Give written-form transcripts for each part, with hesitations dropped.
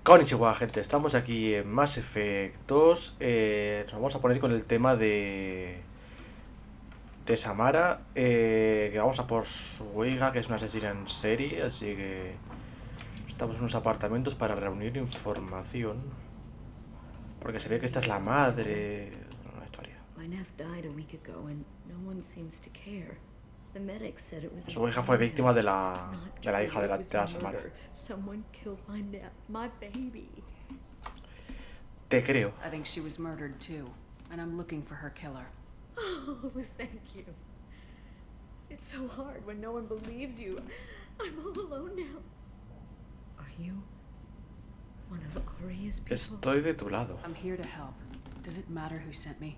Konnichiwa, gente. Estamos aquí en Mass Effect 2. Nos vamos a poner con el tema de Samara. Que vamos a por su hija, que es una asesina en serie. Así que estamos en unos apartamentos para reunir información. Porque se ve que esta es la madre. Una historia. My nephew died a week ago and no one seems to care. The medics said it was Su hija fue víctima de la hija de la Samara. murder. Someone killed my nephew, my baby. Te creo. I think she was murdered too, and I'm looking for her killer. Oh, thank you. It's so hard when no one believes you. I'm all alone now. Are you one of Aria's people? Estoy de tu lado. I'm here to help. Does it matter who sent me?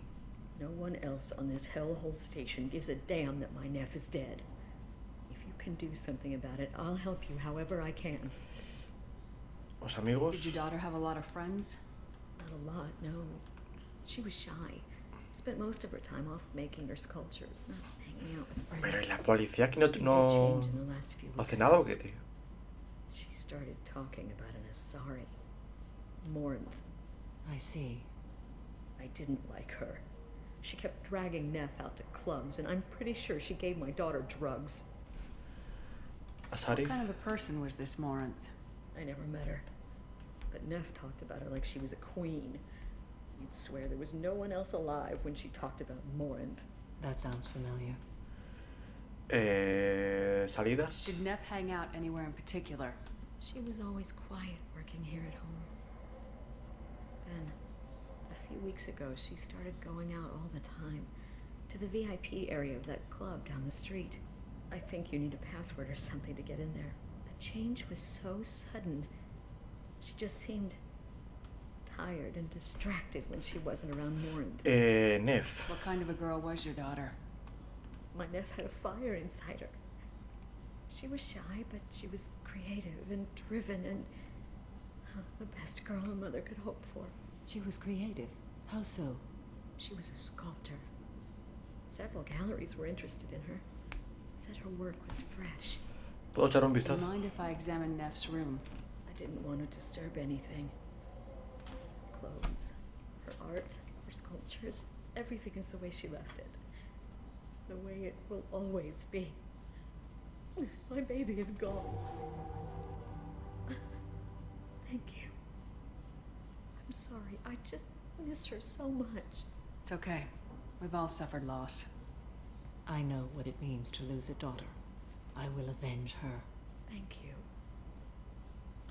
No one else on this hellhole station gives a damn that my nephew is dead. If you can do something about it, I'll help you however I can. Los amigos. Did your daughter have a lot of friends? Not a lot, no. She was shy. Spent most of her time off making her sculptures, not hanging out with friends. Pero ¿y la policía que no hace nada o qué, tío? She started talking about an Asari. Morinth. I see. I didn't like her. She kept dragging Neff out to clubs, and I'm pretty sure she gave my daughter drugs. Asari. What kind of a person was this Morinth? I never met her. But Neff talked about her like she was a queen. You'd swear there was no one else alive when she talked about Morinth. That sounds familiar. Salidas. Did Neff hang out anywhere in particular? She was always quiet working here at home. Then, a few weeks ago, she started going out all the time. To the VIP area of that club down the street. I think you need a password or something to get in there. The change was so sudden. She just seemed tired and distracted when she wasn't around Morinth. Neff. What kind of a girl was your daughter? My nephew had a fire inside her. She was shy, but she was creative and driven and the best girl a mother could hope for. She was creative. How so? She was a sculptor. Several galleries were interested in her. Said her work was fresh. ¿Puedo echar un Do you vistazo? mind if I examine Neff's room? I didn't want to disturb anything. Clothes, her art, her sculptures, everything is the way she left it. The way it will always be. My baby is gone. Thank you. I'm sorry. I just miss her so much. It's okay. We've all suffered loss. I know what it means to lose a daughter. I will avenge her. Thank you.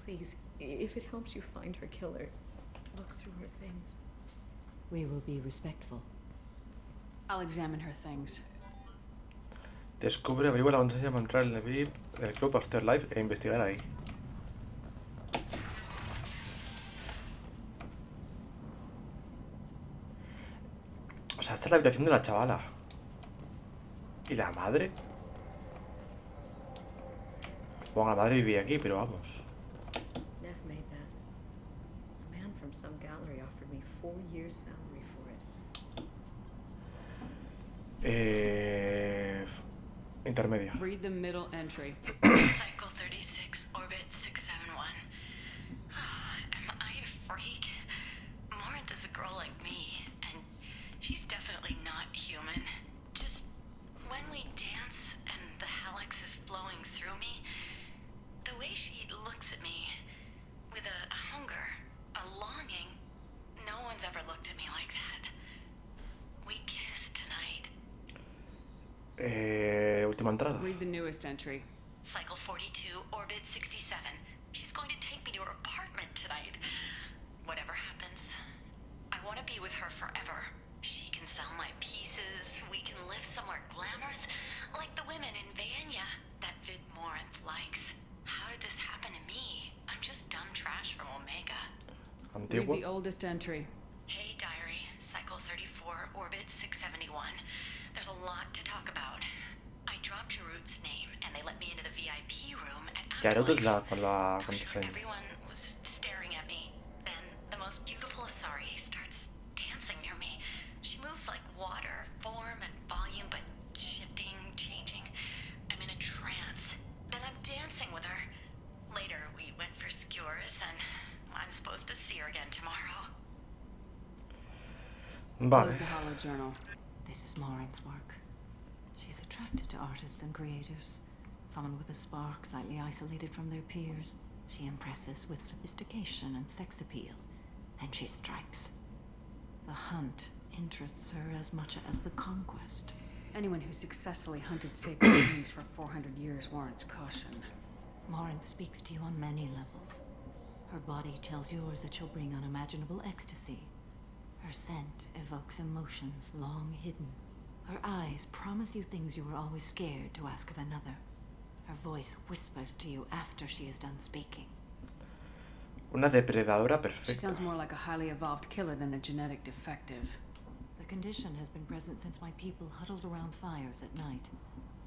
Please, if it helps you find her killer, look through her things. We will be respectful. I'll examine her things. Descubre, averigua la contraseña para entrar en el VIP del club Afterlife e investigar ahí. O sea, esta es la habitación de la chavala. ¿Y la madre? Supongo que la madre vivía aquí, pero vamos. Neff made that. A man from some gallery offered me 4 years' salary for it. Intermedia. Read the middle entry. Cycle 36, orbit 671. Am I a freak? Morinth is a girl like me, and she's definitely not human. Just when we dance and the helix is flowing through me, the way she looks at me with a hunger, a longing, no one's ever looked at me like that. We kissed tonight. Última entrada. Read the newest entry. Cycle 42, orbit 67. She's going to take me to her apartment tonight. Whatever happens, I want to be with her forever. She can sell my pieces. We can live somewhere glamorous, like the women in Vanya that Vid Morinth likes. How did this happen to me? I'm just dumb trash from Omega. Read Antigua. the oldest entry. Hey, diary. Cycle 34, orbit 671. There's a lot to talk about. I dropped Jarut's name, and they let me into the VIP room at Yarut es la Afterlife. con After diferente. everyone was staring at me, then the most beautiful Asari starts dancing near me. She moves like water, form and volume, but shifting, changing. I'm in a trance. Then I'm dancing with her. Later, we went for skewers, and I'm wants to see her again tomorrow. Close Vale. the hollow journal. This is Maureen's work. She's attracted to artists and creators. Someone with a spark, slightly isolated from their peers. She impresses with sophistication and sex appeal. Then she strikes. The hunt interests her as much as the conquest. Anyone who successfully hunted sacred beings for 400 years warrants caution. Maureen speaks to you on many levels. Her body tells yours that she'll bring unimaginable ecstasy. Her scent evokes emotions long hidden. Her eyes promise you things you were always scared to ask of another. Her voice whispers to you after she is done speaking. Una depredadora She perfecta. sounds more like a highly evolved killer than a genetic defective. The condition has been present since my people huddled around fires at night.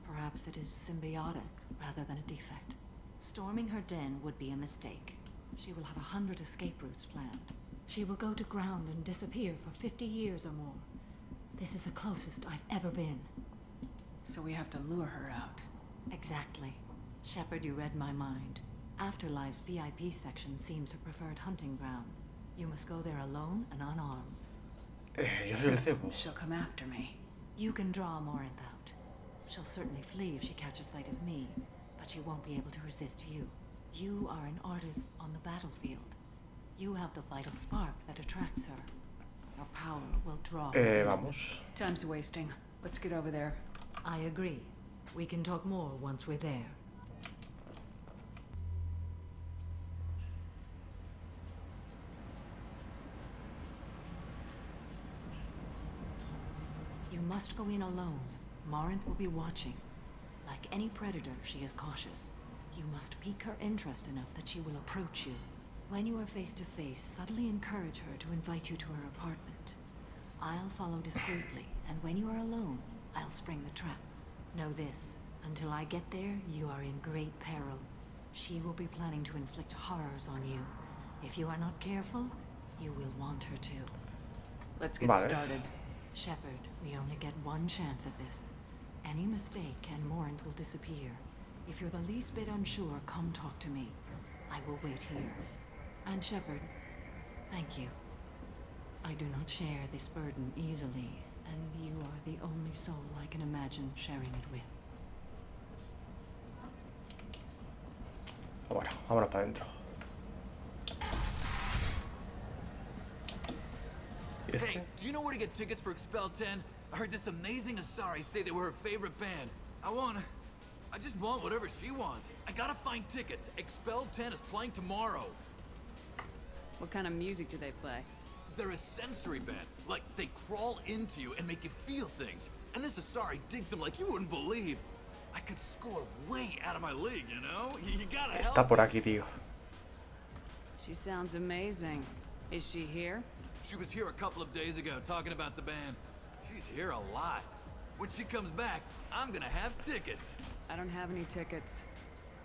Perhaps it is symbiotic rather than a defect. Storming her den would be a mistake. She will have 100 escape routes planned. She will go to ground and disappear for 50 years or more. This is the closest I've ever been. So we have to lure her out. Exactly. Shepard, you read my mind. Afterlife's VIP section seems her preferred hunting ground. You must go there alone and unarmed. Yo soy el cebo. She'll come after me. You can draw Morinth out. She'll certainly flee if she catches sight of me, but she won't be able to resist you. You are an artist on the battlefield. You have the vital spark that attracts her. Your power will draw her. Vamos. Time's wasting. Let's get over there. I agree. We can talk more once we're there. You must go in alone. Morinth will be watching. Like any predator, she is cautious. You must pique her interest enough that she will approach you. When you are face to face, subtly encourage her to invite you to her apartment. I'll follow discreetly, and when you are alone, I'll spring the trap. Know this, until I get there, you are in great peril. She will be planning to inflict horrors on you. If you are not careful, you will want her to. Let's get Vale. started. Shepard, we only get one chance at this. Any mistake and Morinth will disappear. If you're the least bit unsure, come talk to me. I will wait here. And Shepard, thank you. I do not share this burden easily, and you are the only soul I can imagine sharing it with. Bueno, vámonos para adentro. ¿Y Hey, este? do you know where to get tickets for Expel 10? I heard this amazing Asari say they were her favorite band. I just want whatever she wants. I gotta find tickets. Expel 10 is playing tomorrow. What kind of music do they play? They're a sensory band. Like, they crawl into you and make you feel things. And this Asari digs them like you wouldn't believe. I could score way out of my league, you know? You gotta Está help. por aquí, tío. She sounds amazing. Is she here? She was here a couple of days ago talking about the band. She's here a lot. When she comes back, I'm gonna have tickets. I don't have any tickets.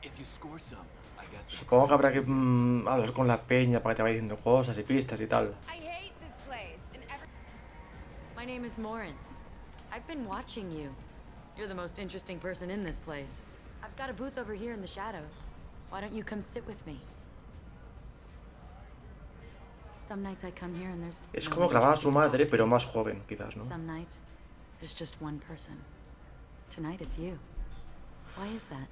If you score some, I got some. Supongo que habrá que hablar con la peña para que te vaya diciendo cosas y pistas y tal. I hate this place and My name is Morinth. I've been watching you. You're the most interesting person in this place. I've got a booth over here in the shadows. Why don't you come sit with me? Some nights I come here and there's Es no como one grabar a interesting su to talk madre, to. pero más joven, quizás, ¿no? Some nights there's just one person. Tonight it's you. Why is that?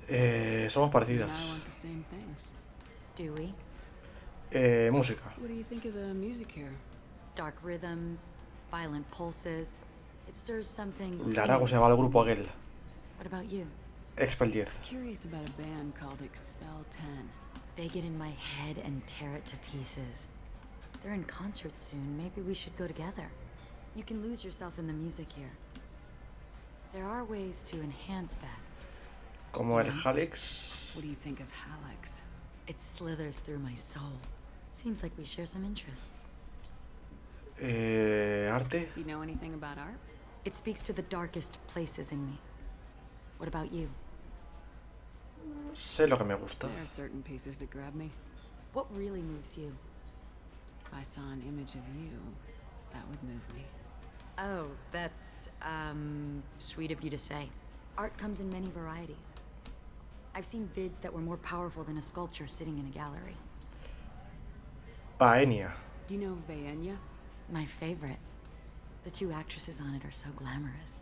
Somos And I parecidas. want the same things. Do we? Música. What do you think of the music here? Dark rhythms, violent pulses. It stirs something. Lara, ¿cómo se llama el grupo aquel? What about you? Expel 10. Curious about a band called Expel 10. They get in my head and tear it to pieces. They're in concert soon. Maybe we should go together. You can lose yourself in the music here. There are ways to enhance that. Como el Halix. What do you think of Hallex? It slithers through my soul. Seems like we share some interests. Arte. Do you know anything about art? It speaks to the darkest places in me. What about you? Sé lo que me gusta. There are certain pieces that grab me. What really moves you? If I saw an image of you, that would move me. Oh, that's, sweet of you to say. Art comes in many varieties. I've seen vids that were more powerful than a sculpture sitting in a gallery. Paenia. Do you know Vaenia? My favorite. The two actresses on it are so glamorous.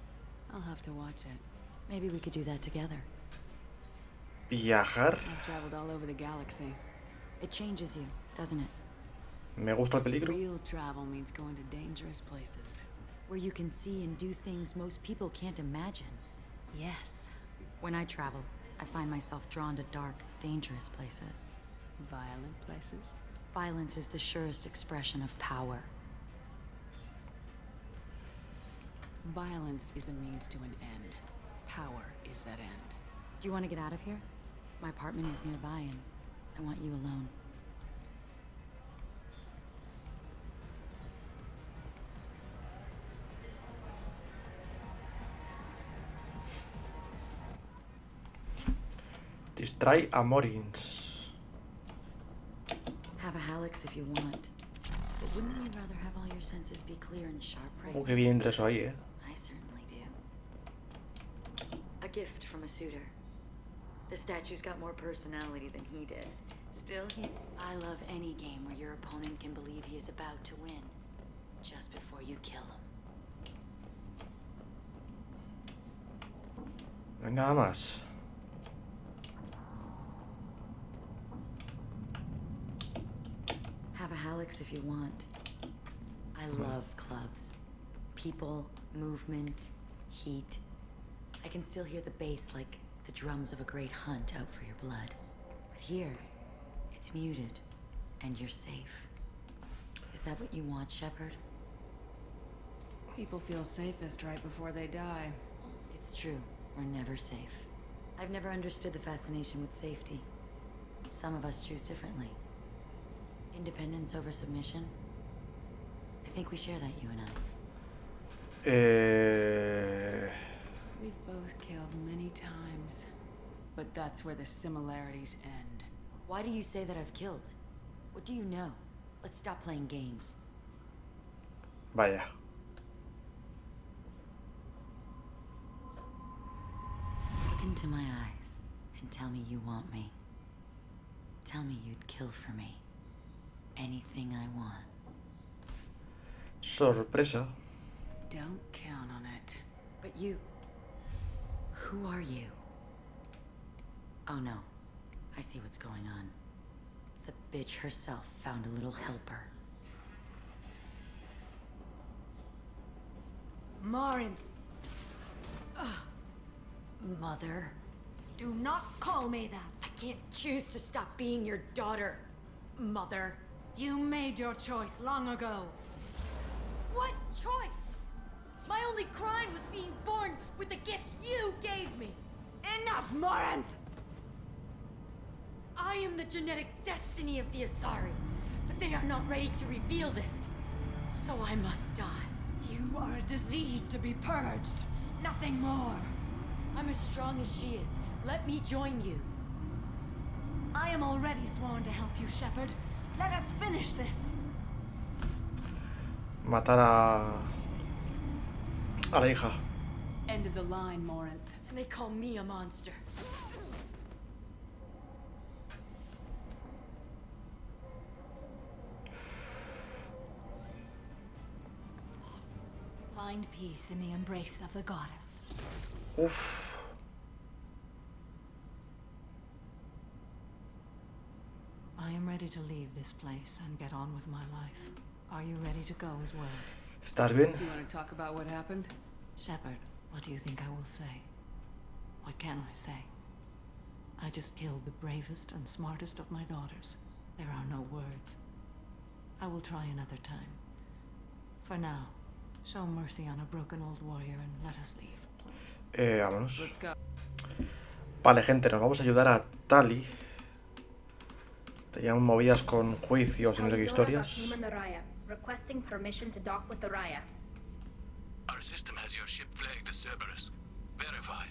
I'll have to watch it. Maybe we could do that together. Viajar. I've traveled all over the galaxy. It changes you, doesn't it? Me gusta el peligro. Real travel means going to dangerous places. Where you can see and do things most people can't imagine. Yes. When I travel, I find myself drawn to dark, dangerous places. Violent places? Violence is the surest expression of power. Violence is a means to an end. Power is that end. Do you want to get out of here? My apartment is nearby and I want you alone. Distrae a Morins. Have a Halix if you want. But wouldn't you rather have all your senses be clear and sharp right Que bien entra eso ahí, I certainly do. A gift from a suitor. The statue's got more personality than he did. Still, I love any game where your opponent can believe he is about to win. Just before you kill him. No hay nada más. Have a Halix if you want. I love clubs. People, movement, heat. I can still hear the bass like the drums of a great hunt out for your blood. But here, it's muted, and you're safe. Is that what you want, Shepard? People feel safest right before they die. It's true. We're never safe. I've never understood the fascination with safety. Some of us choose differently. Independence over submission? I think we share that, you and I. We've both killed many times. But that's where the similarities end. Why do you say that I've killed? What do you know? Let's stop playing games. Vaya. Look into my eyes and tell me you want me. Tell me you'd kill for me. Anything I want. Sorpresa. Don't count on it. But you... Who are you? Oh no. I see what's going on. The bitch herself found a little helper. Marin! Mother. Do not call me that. I can't choose to stop being your daughter. Mother. You made your choice long ago. What choice? My only crime was being born with the gifts you gave me. Enough, Morinth! I am the genetic destiny of the Asari, but they are not ready to reveal this. So I must die. You are a disease to be purged. Nothing more. I'm as strong as she is. Let me join you. I am already sworn to help you, Shepard. Let us finish this. Matar a la hija. End of the line, Morinth. And they call me a monster. Find peace in the embrace of the goddess. Uf. I am ready to leave this place and get on with my life. Are you ready to go as well? ¿Estás bien? Do you want to talk about what happened? Shepard, what do you think I will say? What can I say? I just killed the bravest and smartest of my daughters. There are no words. I will try another time. For now, show mercy on a broken old warrior and let us leave. Vámonos. Let's go. Vale, gente, nos vamos a ayudar a Tali. Teníamos movidas con juicios y no sé qué historias. Requesting permission to dock with the Raya. Our system has your ship flagged as Cerberus. Verify.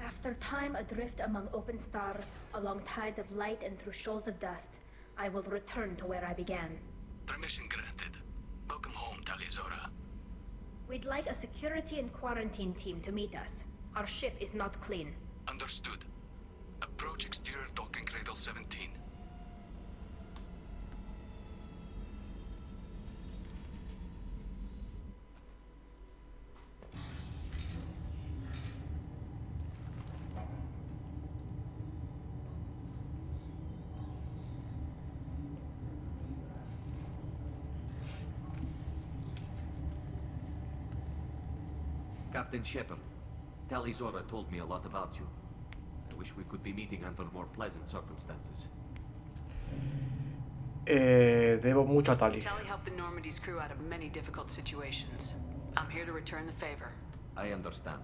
After time adrift among open stars, along tides of light and through shoals of dust, I will return to where I began. Permission granted. Welcome home, Talizora. We'd like a security and quarantine team to meet us. Our ship is not clean. Understood. Approach exterior docking cradle 17. Captain Shepard, Tali Zora told me a lot about you. I wish we could be meeting under more pleasant circumstances. Debo mucho a Tali. Tali helped the Normandy's crew out of many difficult situations. I'm here to return the favor. I understand.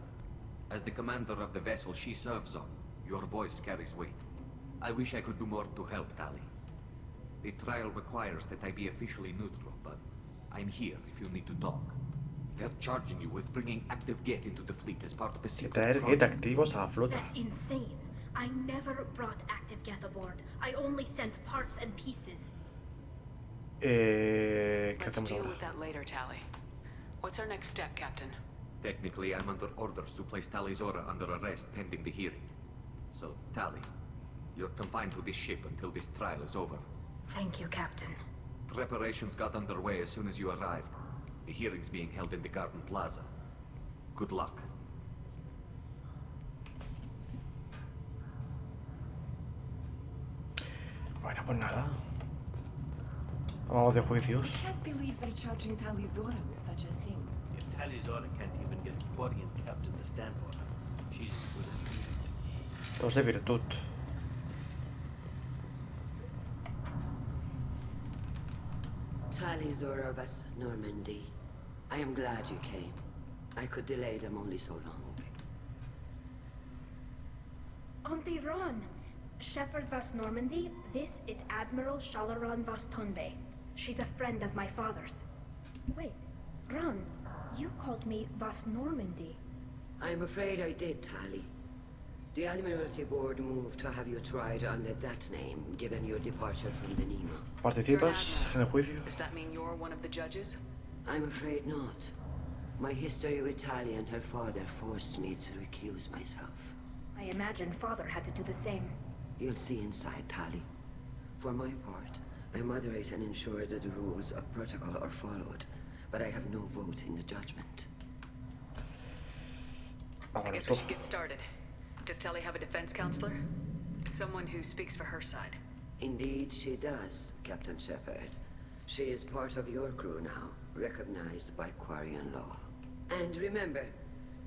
As the commander of the vessel she serves on, your voice carries weight. I wish I could do more to help Tali. The trial requires that I be officially neutral, but I'm here if you need to talk. They're charging you with bringing active Geth into the fleet as part of a Que secret traer project. Geth activos a la flota. That's insane. I never brought active Geth aboard. I only sent parts and pieces. ¿Qué Let's hacemos deal ahora? with that later, Tali. What's our next step, Captain? Technically, I'm under orders to place Tali Zora under arrest pending the hearing. So, Tali, you're confined to this ship until this trial is over. Thank you, Captain. Preparations got underway as soon as you arrived. The hearing's being held in the Garden Plaza. Good luck. Bueno, pues nada. Vamos de juicios. Can't believe they're charging Tali Zora with such a thing. If Tali Zora can't even get a Quarian captain to stand for her, she's as good as anything. Dos de virtud. Tali Zora vas Normandy. I am glad you came. I could delay them only so long. Auntie Ron! Shepard vas Normandy, this is Admiral Shalaron vas Tonbe. She's a friend of my father's. Wait, Ron, you called me vas Normandy. I'm afraid I did, Tali. The Admiralty Board moved to have you tried under that name, given your departure from the Nemo. ¿Participas en el juicio? Does that mean you're one of the judges? I'm afraid not. My history with Tali and her father forced me to recuse myself. I imagine father had to do the same. You'll see inside, Tali. For my part, I moderate and ensure that the rules of protocol are followed, but I have no vote in the judgment. I guess we should get started. Does Tali have a defense counselor? Someone who speaks for her side? Indeed, she does, Captain Shepard. She is part of your crew now, recognized by Quarian law. And remember,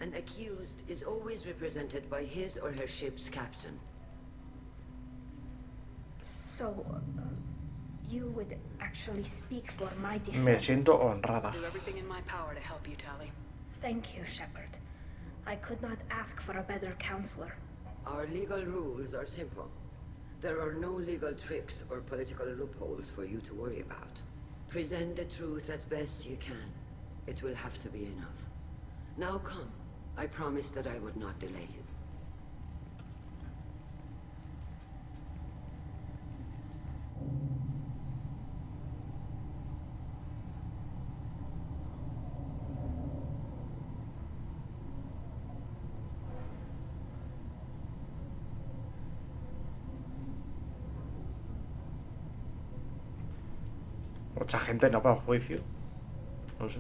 an accused is always represented by his or her ship's captain. So, you would actually speak for my defense? Me siento honrada. Do everything in my power to help you, Tali. Thank you, Shepard. I could not ask for a better counselor. Our legal rules are simple. There are no legal tricks or political loopholes for you to worry about. Present the truth as best you can. It will have to be enough. Now come. I promised that I would not delay you. Mucha gente no va a juicio. No sé.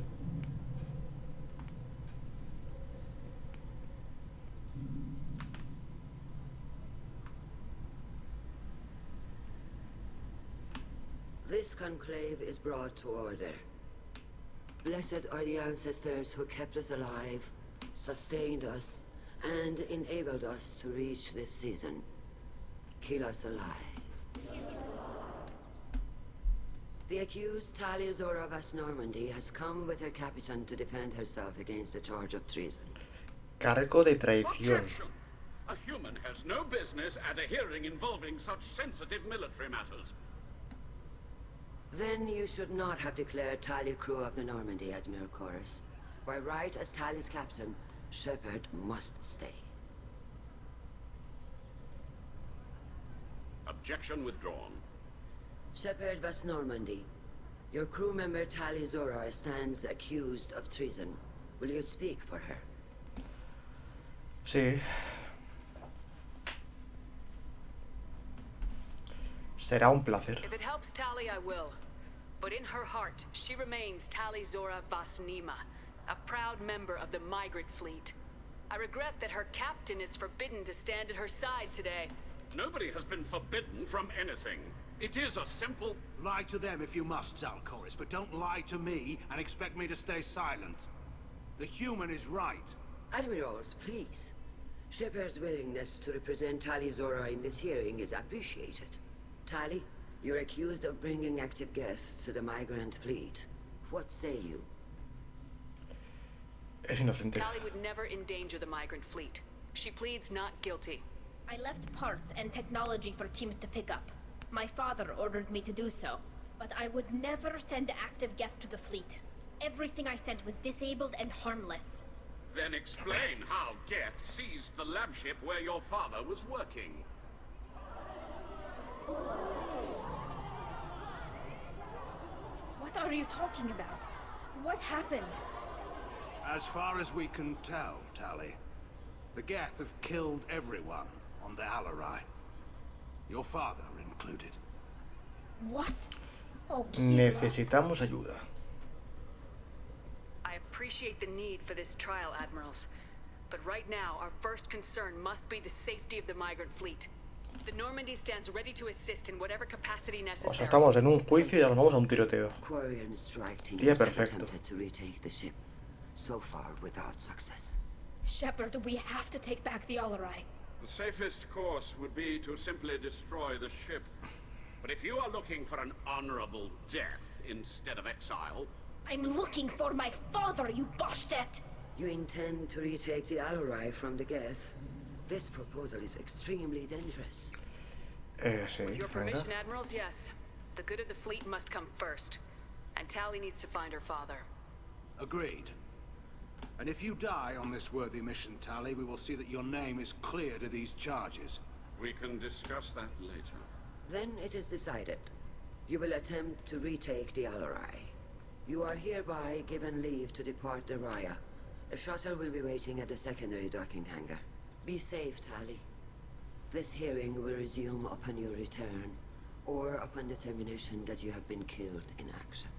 This conclave is brought to order. Blessed are the ancestors who kept us alive, sustained us, and enabled us to reach this season. Keep us alive. The accused Tali Zora vas Normandy has come with her captain to defend herself against the charge of treason. Cargo de traición. Objection! A human has no business at a hearing involving such sensitive military matters. Then you should not have declared Tali crew of the Normandy, Admiral Chorus. By right as Tali's captain, Shepard must stay. Objection withdrawn. Shepard vas Normandy. Your crew member Tali Zora stands accused of treason. Will you speak for her? Sí. Será un placer. If it helps Tali, I will. But in her heart, she remains Tali Zora vas Nima, a proud member of the migrant fleet. I regret that her captain is forbidden to stand at her side today. Nobody has been forbidden from anything. It is a simple... Lie to them if you must, Zalcoris, but don't lie to me and expect me to stay silent. The human is right. Admirals, please. Shepard's willingness to represent Tali Zora in this hearing is appreciated. Tali, you're accused of bringing active guests to the migrant fleet. What say you? Es inocente. Tali would never endanger the migrant fleet. She pleads not guilty. I left parts and technology for teams to pick up. My father ordered me to do so, but I would never send active guests to the fleet. Everything I sent was disabled and harmless. Then explain how Geth seized the lab ship where your father was working. What are you talking about? What happened? As far as we can tell, Tali, the Geth have killed everyone on the atrae. Your father included. What? Oh, Necesitamos ayuda. I appreciate the need for this trial, Admirals. But right now, our first concern must be the safety of the migrant fleet. The Normandy stands ready to assist in whatever capacity necessary. O sea, estamos en un juicio y ahora nos vamos a un tiroteo. Quarian strike teams Día have perfecto. attempted to retake the ship, so far without success. Shepard, we have to take back the atrae. The safest course would be to simply destroy the ship. But if you are looking for an honorable death instead of exile... I'm looking for my father, you bastet! You intend to retake the atrae from the Geth? This proposal is extremely dangerous. Sí, With your venga. permission, Admirals, yes. The good of the fleet must come first. And Tali needs to find her father. Agreed. And if you die on this worthy mission, Tali, we will see that your name is cleared of these charges. We can discuss that later. Then it is decided. You will attempt to retake the atrae. You are hereby given leave to depart the Raya. A shuttle will be waiting at the secondary docking hangar. Be safe, Tali. This hearing will resume upon your return, or upon determination that you have been killed in action.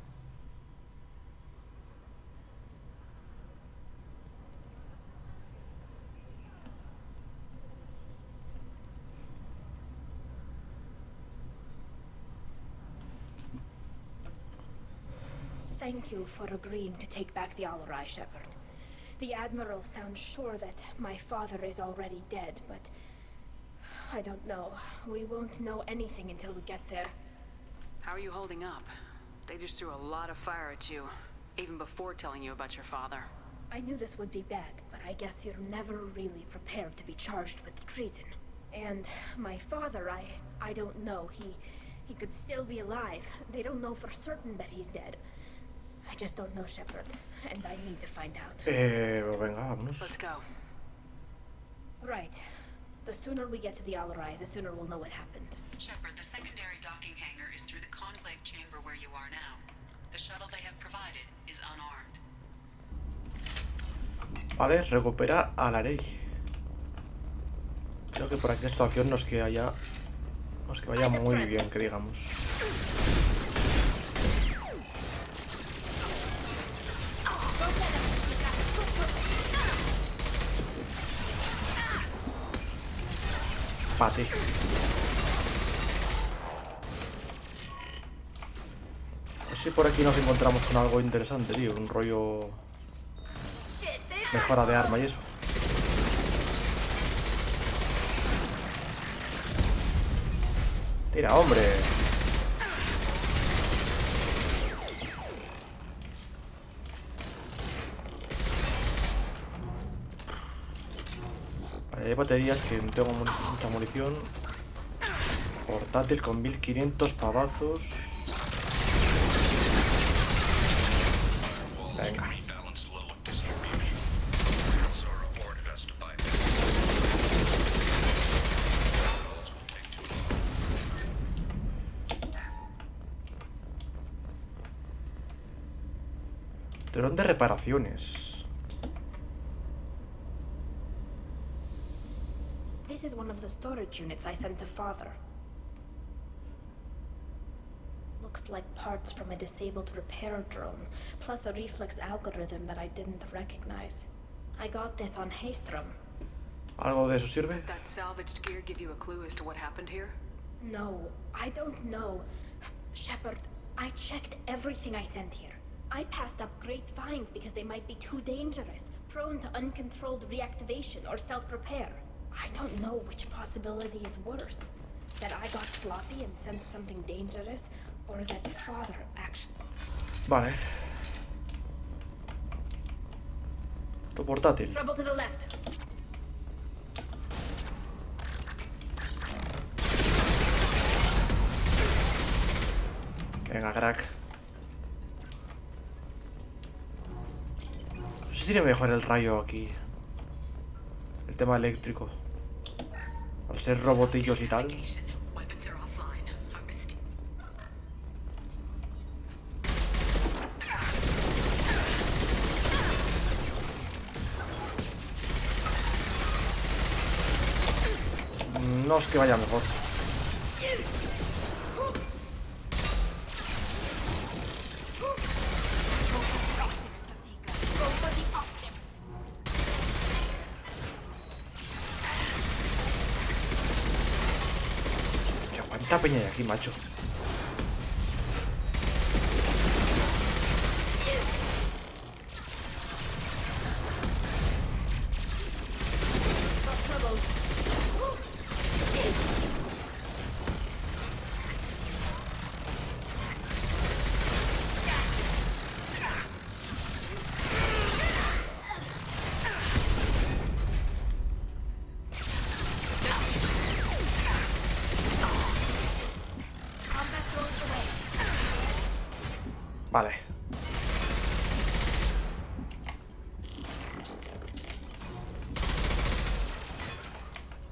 Thank you for agreeing to take back the atrae, Shepard. The Admiral sounds sure that my father is already dead, but... I don't know. We won't know anything until we get there. How are you holding up? They just threw a lot of fire at you, even before telling you about your father. I knew this would be bad, but I guess you're never really prepared to be charged with treason. And my father, I don't know. He could still be alive. They don't know for certain that he's dead. I just don't know, Shepard, and I need to find out. Venga, vámonos. Let's go. Right. The sooner we get to the atrae, the sooner we'll know what happened. Shepard, the secondary docking hangar is through the conclave chamber where you are now. The shuttle they have provided is unarmed. Vale, recupera a la ley. Creo que por aquí la situación nos queda ya... Nos que vaya muy bien, que digamos. Pate. A ver si por aquí nos encontramos con algo interesante, tío. Un rollo... Mejora de arma y eso. Tira, hombre. Vale, hay baterías que no tengo mucha munición. Portátil con 1500 pavazos. Venga. Dron de reparaciones. This is one of the storage units I sent to Father. Looks like parts from a disabled repair drone, plus a reflex algorithm that I didn't recognize. I got this on Haystrom. ¿Algo de eso sirve? Does that salvaged gear give you a clue as to what happened here? No, I don't know. Shepard, I checked everything I sent here. I passed up great finds because they might be too dangerous. prone to uncontrolled reactivation or self-repair. I don't know which possibility is worse. That I got sloppy and sent something dangerous, or that father actually... Vale. Tu portátil. Trouble to the left. Venga, crack. No sé si sería mejor el rayo aquí. El tema eléctrico. Al ser robotillos y tal. No es que vaya mejor. Pero cuánta peña hay aquí, macho. Vale.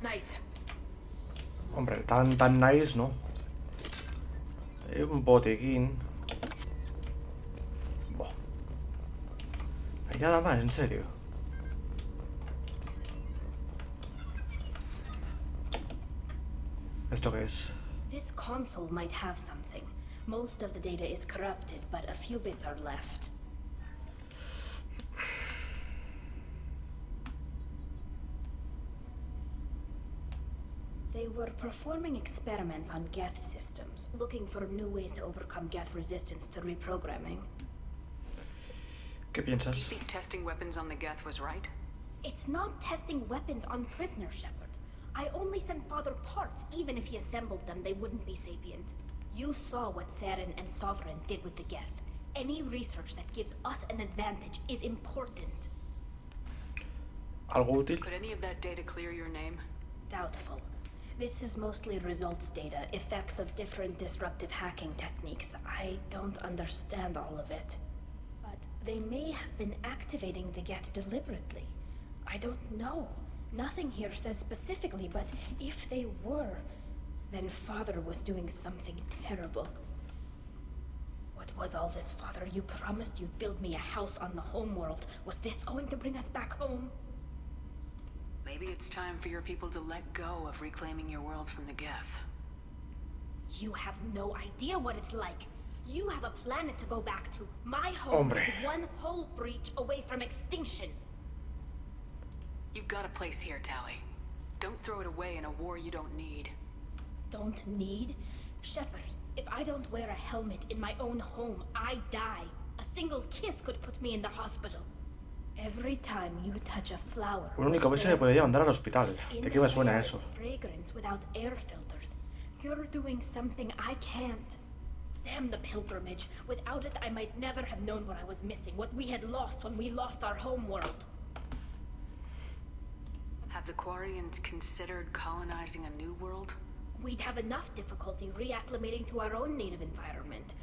Nice. Hombre, tan nice, ¿no? Un botiquín. Buah. No hay nada más, en serio. ¿Esto qué es? This console might have something. Most of the data is corrupted, but a few bits are left. They were performing experiments on Geth systems, looking for new ways to overcome Geth resistance to reprogramming. ¿Qué piensas? You think testing weapons on the Geth was right? It's not testing weapons on prisoners, Shepard. I only sent Father parts. Even if he assembled them, they wouldn't be sapient. You saw what Saren and Sovereign did with the Geth. Any research that gives us an advantage is important. ¿Algo útil? Could any of that data clear your name? Doubtful. This is mostly results data, effects of different disruptive hacking techniques. I don't understand all of it. But they may have been activating the Geth deliberately. I don't know. Nothing here says specifically, but if they were, then Father was doing something terrible. What was all this, Father? You promised you'd build me a house on the homeworld. Was this going to bring us back home? Maybe it's time for your people to let go of reclaiming your world from the Geth. You have no idea what it's like. You have a planet to go back to. My home is one whole breach away from extinction. You've got a place here, Tali. Don't throw it away in a war you don't need. Don't need? Shepard, if I don't wear a helmet in my own home, I die. A single kiss could put me in the hospital. Every time you touch a flower... Un único beso me podría mandar al hospital. ¿De qué me suena eso? Fragrance without air filters. You're doing something I can't. Damn the pilgrimage. Without it, I might never have known what I was missing, what we had lost when we lost our home world. Have the Quarians considered colonizing a new world? We'd have enough difficulty reacclimating to our own native environment.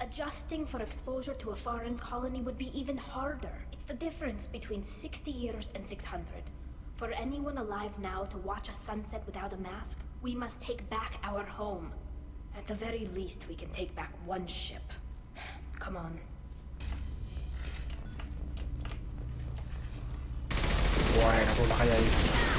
Adjusting for exposure to a foreign colony would be even harder. It's the difference between 60 years and 600. For anyone alive now to watch a sunset without a mask, we must take back our home. At the very least, we can take back one ship. Come on. Bueno, pues baja ahí.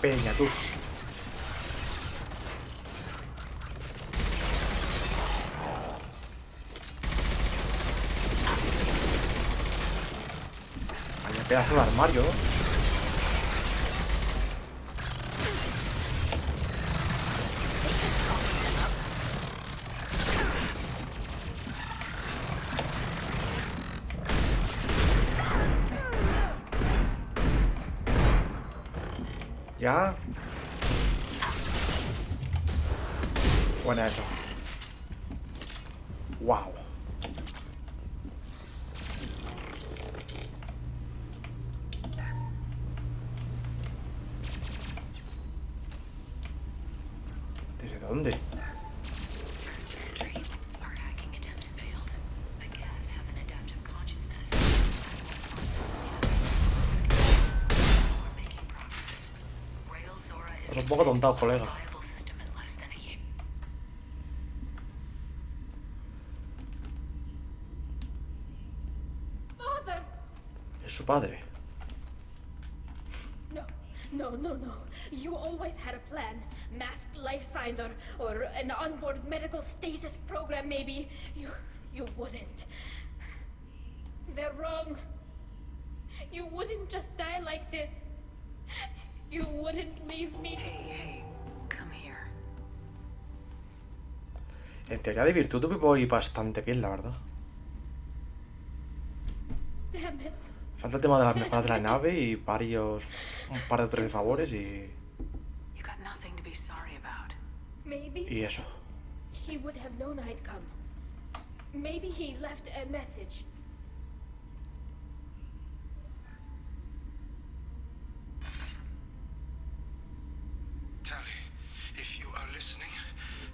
peña, tú. Vaya pedazo de armario. Ya. Buena eso. Wow. ¿Desde dónde? Estás un poco tontado, colega. Father! Es su padre. No. You always had a plan. Masked life signs or an onboard medical stasis program, maybe. You wouldn't. They're wrong. You wouldn't just die like this. You wouldn't leave me. Hey, come here. En teoría de virtud me voy bastante bien, la verdad. Damn it. Falta el tema de las mejoras de la nave y un par de otros favores y... You got nothing to be sorry about. Maybe Y eso. he would have known I'd come. Maybe he left a message. Tally, if you are listening,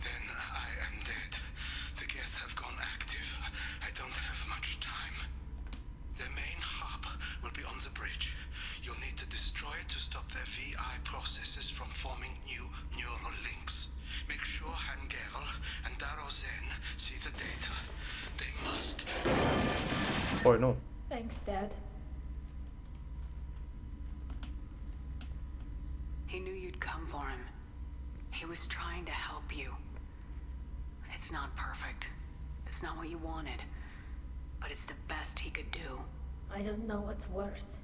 then I am dead. The Geth have gone active. I don't have much time. Their main hub will be on the bridge. You'll need to destroy it to stop their VI processes from forming new neural links. Make sure Hangerl and Darozen see the data. They must. Bueno. Thanks, Dad. He knew you'd come for him. He was trying to help you. It's not perfect. It's not what you wanted. But it's the best he could do. I don't know what's worse.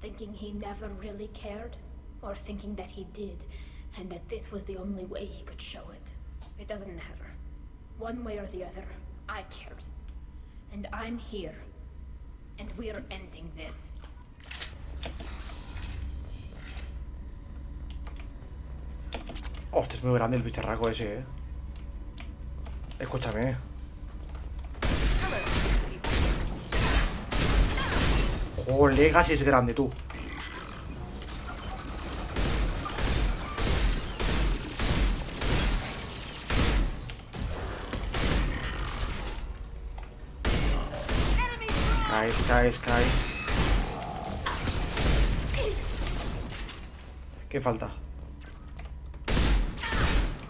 Thinking he never really cared, or thinking that he did, and that this was the only way he could show it. It doesn't matter. One way or the other, I cared. And I'm here. And we're ending this. Hostia, es muy grande el bicharraco ese, Escúchame. Colega, si es grande, tú. Caes. ¿Qué falta?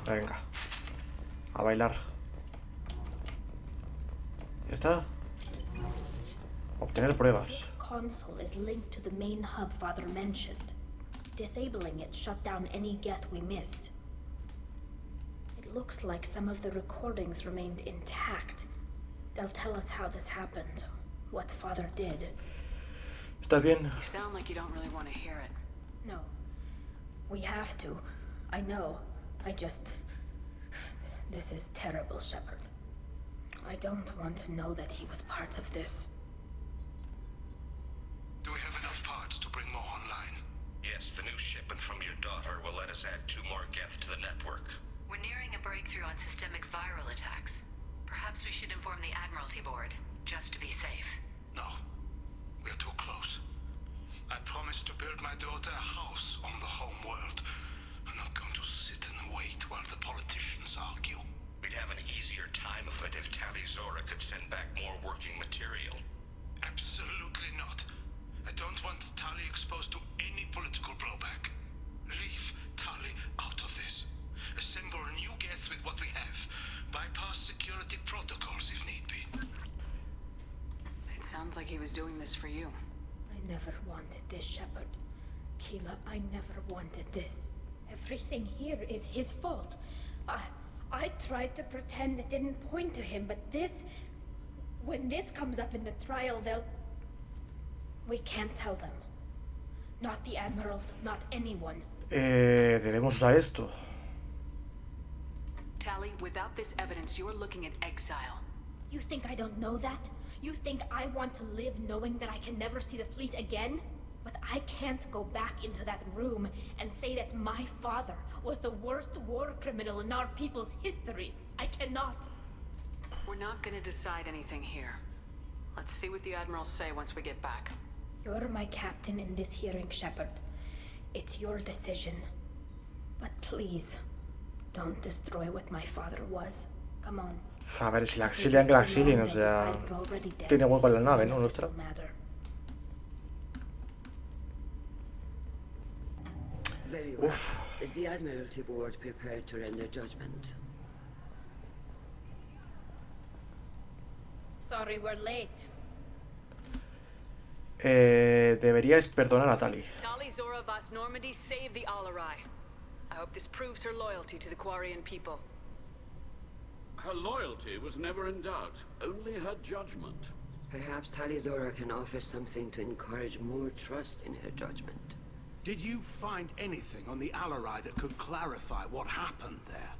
Venga. A bailar. ¿Ya está? Obtener pruebas. Console is linked to the main hub Father mentioned. Disabling it shut down any Geth we missed. It looks like some of the recordings remained intact. They'll tell us how this happened, what Father did. ¿Estás bien? You sound like you don't really want to hear it. No. We have to. I know. This is terrible, Shepard. I don't want to know that he was part of this. Do we have enough parts to bring more online? Yes, the new shipment from your daughter will let us add 2 more Geth to the network. We're nearing a breakthrough on systemic viral attacks. Perhaps we should inform the Admiralty Board, just to be safe. No. We're too close. I promised to build my daughter a house on the home world. I'm not going to sit and wait while the politicians argue. We'd have an easier time of it if Tali Zora could send back more working material. Absolutely not. I don't want Tali exposed to any political blowback. Leave Tali out of this. Assemble new Geth with what we have. Bypass security protocols if need be. It sounds like he was doing this for you. I never wanted this, Shepard. Keela, I never wanted this. Everything here is his fault. I tried to pretend it didn't point to him, but when this comes up in the trial, we can't tell them. Not the admirals, not anyone. Debemos usar esto. Tali, without this evidence, you're looking at exile. You think I don't know that? You think I want to live knowing that I can never see the fleet again? But I can't go back into that room and say that my father was the worst war criminal in our people's history. I cannot. We're not gonna decide anything here. Let's see what the admirals say once we get back. You're my captain in this hearing, Shepard. It's your decision. But please, don't destroy what my father was. Come on. A ver, si la exilian, que la exilien, o sea... Tiene hueco en la nave, ¿no? Nuestra. Very well. Is the Admiralty Board prepared to render judgment? Sorry we're late. Deberíais perdonar a Tali. Tali Zora Vas Normandy saved the atrae. I hope this proves her loyalty to the Quarian people. Her loyalty was never in doubt, only her judgment. Perhaps Tali Zora can offer something to encourage more trust in her judgment. Did you find anything on the atrae that could clarify what happened there?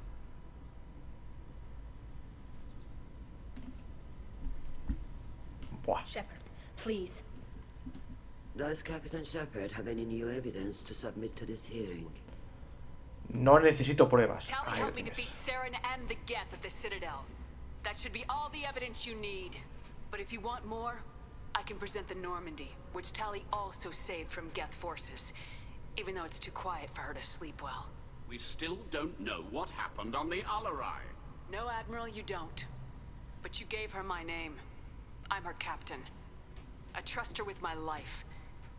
Shepard, please. Does Captain Shepard have any new evidence to submit to this hearing? No necesito pruebas. Tali Ahí lo helped me defeat tienes. Saren and the Geth at the Citadel. That should be all the evidence you need. But if you want more, I can present the Normandy, which Tali also saved from Geth forces, even though it's too quiet for her to sleep well. We still don't know what happened on the atrae. No, Admiral, you don't. But you gave her my name. I'm her captain. I trust her with my life,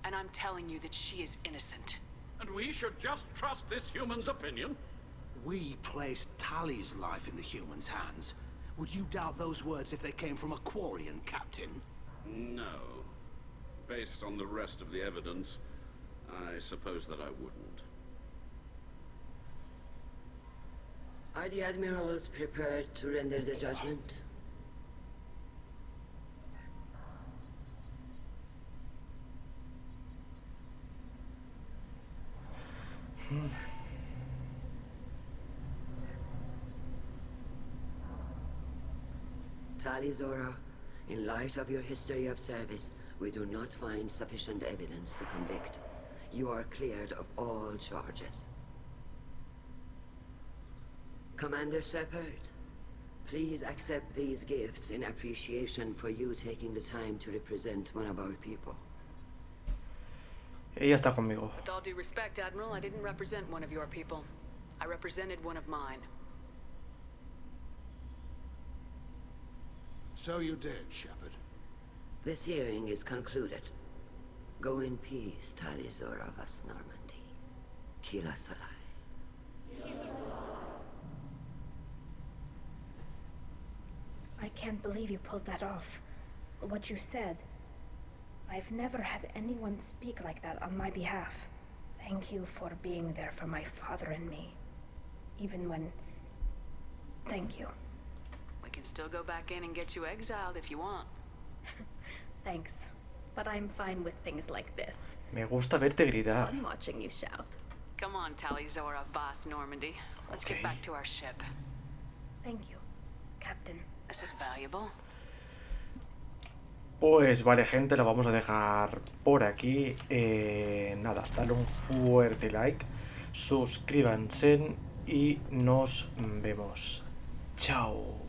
and I'm telling you that she is innocent. And we should just trust this human's opinion? We placed Tali's life in the human's hands. Would you doubt those words if they came from a Quarian, Captain? No. Based on the rest of the evidence, I suppose that I wouldn't. Are the admirals prepared to render the judgment? Tali Zora, in light of your history of service, we do not find sufficient evidence to convict. You are cleared of all charges. Commander Shepard, please accept these gifts in appreciation for you taking the time to represent one of our people. Ella está conmigo. With all due respect, Admiral, I didn't represent one of your people. I represented one of mine. So you did, Shepard. This hearing is concluded. Go in peace, Tali Zora Vas Normandy. Kila Salai. I can't believe you pulled that off. What you said. I've never had anyone speak like that on my behalf. Thank you for being there for my father and me. Even when... Thank you. We can still go back in and get you exiled if you want. Thanks. But I'm fine with things like this. Me gusta verte gritar. I'm watching you shout. Come on, Tali Zora Vas Normandy. Let's get back to our ship. Thank you, Captain. This is valuable. Pues vale, gente, lo vamos a dejar por aquí. Nada, dale un fuerte like, suscríbanse y nos vemos. Chao.